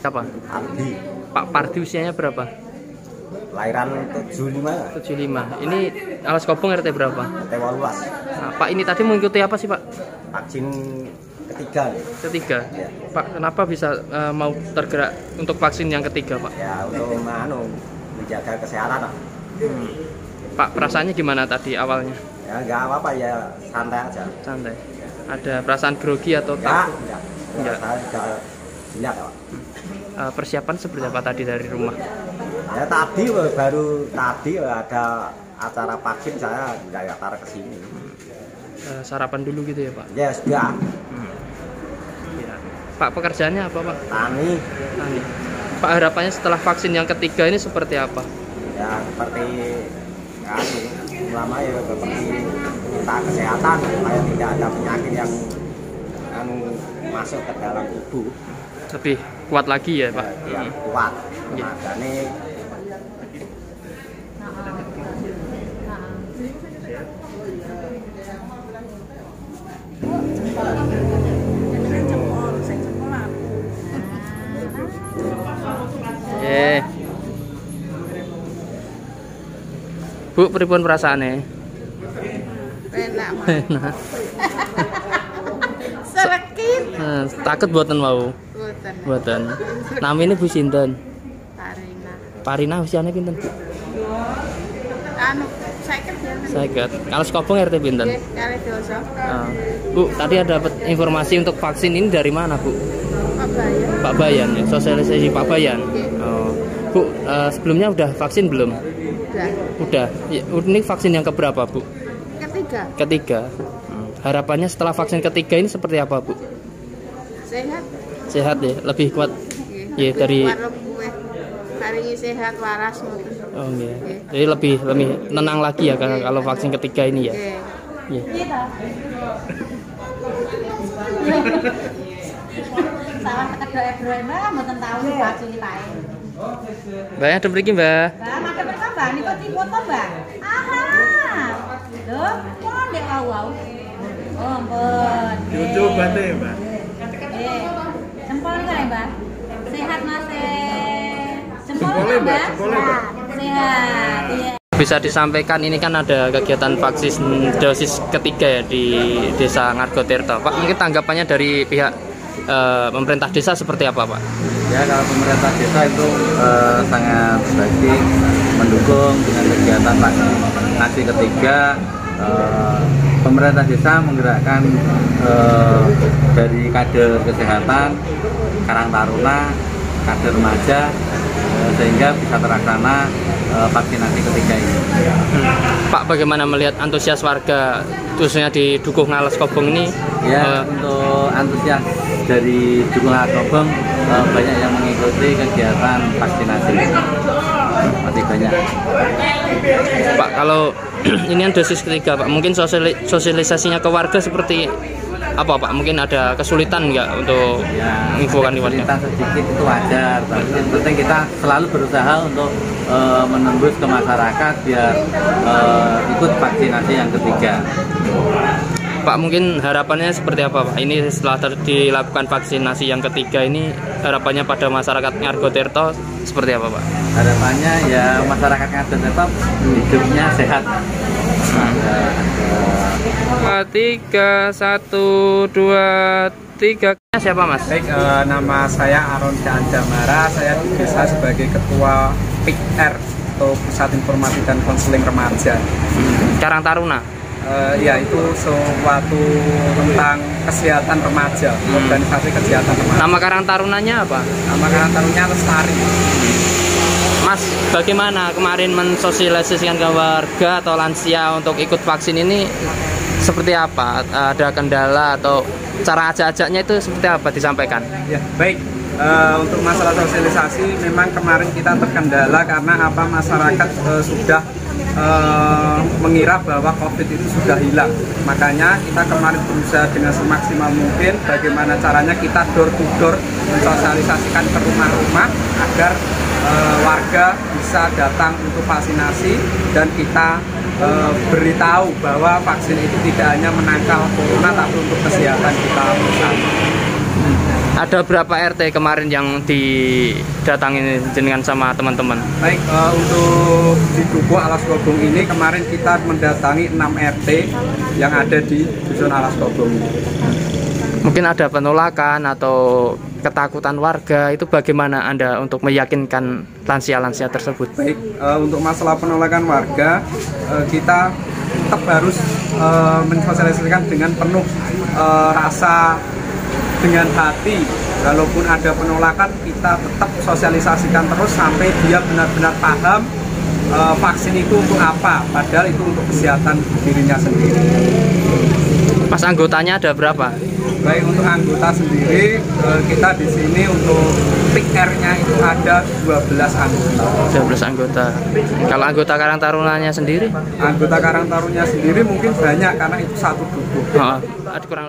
Siapa? Ardi. Pak Pardi usianya berapa? Lahiran 75. 75. Ini Alas Kobong RT berapa? RT 18. Nah, Pak ini tadi mengikuti apa sih Pak? Vaksin ketiga. Ketiga. Ya. Pak kenapa bisa mau tergerak untuk vaksin yang ketiga Pak? Ya untuk menjaga kesehatan. Pak perasaannya gimana tadi awalnya? Ya nggak apa-apa ya, santai aja. Santai. Ada perasaan grogi atau takut? Enggak. Enggak, Pak. Persiapan seperti apa tadi dari rumah? Ya baru tadi ada acara vaksin, saya daftar ke sini. Sarapan dulu gitu ya Pak? Ya sudah. Ya. Pak pekerjaannya apa Pak? Tani. Tani. Pak harapannya setelah vaksin yang ketiga ini seperti apa? Ya seperti ulama ya seperti kita kesehatan supaya tidak ada penyakit yang masuk ke dalam tubuh. Lebih kuat lagi ya Pak? Ya, kuat. Ya. Makanya Bu, pripun perasaannya? Enak. Enak. Serekit. Takut buatan mau? Buatan. Namanya Bu sinten? Parina. Parina usianya pinten? Anu, saya Saya Alas Kobong RT pinten? Kali dosa. Bu, tadi ada dapat informasi untuk vaksin ini dari mana Bu? Pak Bayan. Pak Bayan ya, sosialisasi Pak Bayan. Oh. Bu, sebelumnya udah vaksin belum? Udah. Ya, ini vaksin yang keberapa Bu? Ketiga. Ketiga. Harapannya setelah vaksin ketiga ini seperti apa Bu? Sehat. Sehat ya, lebih kuat. Ya dari. Hari ini sehat waras. Oh iya. Jadi lebih tenang lagi ya kalau vaksin ketiga ini ya. Iya. Salah kekedok ebro Mbak, mboten tahu vaksin pae. Mbak, ada mriki Mbak. Mbak, makan Mbak, niku foto Mbak. Aha. Lho, kok ndek wau. Oh, ampun. YouTube bate Mbak. Jempol niku ya Mbak. Sehat Mas. Jempol Mbak. Sehat. Iya. Bisa disampaikan ini kan ada kegiatan vaksin dosis ketiga ya di Desa Ngargotirto. Pak, mungkin tanggapannya dari pihak pemerintah desa seperti apa Pak? Ya kalau pemerintah desa itu sangat baik, mendukung dengan kegiatan vaksinasi ketiga. Pemerintah desa menggerakkan dari kader kesehatan, Karang Taruna, kader remaja, sehingga bisa terlaksana vaksinasi ketiga ini. Pak, bagaimana melihat antusias warga khususnya di Dukuh Alas Kobong ini? Ya, untuk antusias dari Dukuh Alas Kobong banyak yang mengikuti kegiatan vaksinasi. Masih banyak. Pak, kalau ini kan dosis ketiga Pak, mungkin sosialisasinya ke warga seperti apa Pak? Mungkin ada kesulitan nggak untuk menginfokan di warga? Kesulitan sedikit itu wajar, tapi yang penting kita selalu berusaha untuk menembus ke masyarakat biar ikut vaksinasi yang ketiga. Pak, mungkin harapannya seperti apa Pak? Ini setelah dilakukan vaksinasi yang ketiga ini, harapannya pada masyarakat Ngargotirto seperti apa Pak? Harapannya ya masyarakat Ngargotirto hidupnya sehat. 3, 1, 2, 3. Siapa Mas? Baik, nama saya Aron Damara. Saya bisa sebagai Ketua PIKR atau Pusat Informasi dan Konseling Remaja. Karang Taruna. Ya, itu suatu tentang kesehatan remaja, organisasi kesehatan remaja. Nama Karang Tarunanya apa? Nama Karang Tarunanya Lestari. Mas, bagaimana kemarin mensosialisasikan ke warga atau lansia untuk ikut vaksin ini seperti apa? Ada kendala atau cara ajak-ajaknya itu seperti apa disampaikan? Ya, baik. Untuk masalah sosialisasi memang kemarin kita terkendala karena apa, masyarakat sudah mengira bahwa COVID itu sudah hilang. Makanya kita kemarin berusaha dengan semaksimal mungkin bagaimana caranya kita door to door mensosialisasikan ke rumah-rumah agar warga bisa datang untuk vaksinasi, dan kita beritahu bahwa vaksin itu tidak hanya menangkal corona tapi untuk kesehatan kita bersama. Ada berapa RT kemarin yang didatangin jenengan sama teman-teman? Baik, untuk di Dukuh Alas Kobong ini kemarin kita mendatangi 6 RT yang ada di Dusun Alas Kobong. Mungkin ada penolakan atau ketakutan warga, itu bagaimana Anda untuk meyakinkan lansia-lansia tersebut? Baik, untuk masalah penolakan warga, kita tetap harus mensosialisasikan dengan penuh rasa, dengan hati. Walaupun ada penolakan, kita tetap sosialisasikan terus sampai dia benar-benar paham vaksin itu untuk apa, padahal itu untuk kesehatan dirinya sendiri. Mas, anggotanya ada berapa? Baik, untuk anggota sendiri, kita di sini untuk PR-nya itu ada 12 anggota. 12 anggota. Kalau anggota Karang Tarunanya sendiri? Anggota Karang Tarunanya sendiri mungkin banyak karena itu satu dukuh. Kurang